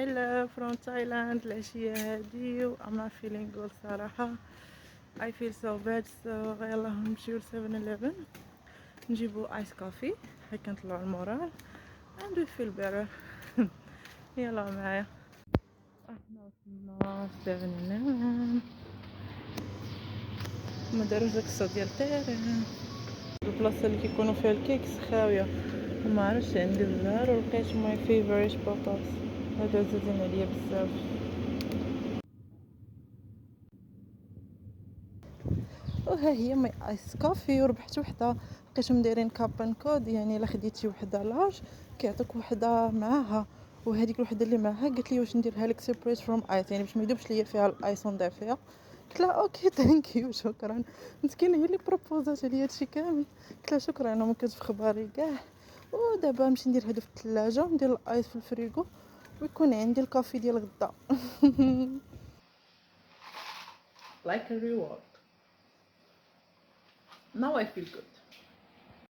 Hello from Thailand. العشية هادي و I'm not feeling good صراحة. I feel so bad, so يلا نمشيو ل 7-Eleven نجيبو ايس كوفي هكا نطلعو المورال and we feel better. يلا معايا. احنا وصلنا 7-Eleven. ما داروش داك الصوت ديال التيران. البلاصة اللي كيكونوا فيها الكيكس خاوية وما عرفتش عندي الزهر ولقيت ماي فيفوريت باباس هذا عزازين عليا بزاف. وها هي ماي ايس كوفي وربحت وحده لقيتهم دايرين كابان كود يعني الا خديتي وحده لارج كيعطيك وحده معاها وهذيك الوحده اللي معاها قالت لي واش نديرها لك سيربريز فروم ايس يعني باش ما يذوبش ليا فيها الايس ونضيع فيها. قلت لها اوكي ثانك يو شكرا مسكينه هي اللي بروبوزات عليا هادشي كامل. قلت لها شكرا انا ما كنتش في خباري كاع. ودابا نمشي ندير هادو في الثلاجه وندير الايس في الفريغو ويكون عندي الكافي ديال غدا. like a reward. Now I feel good.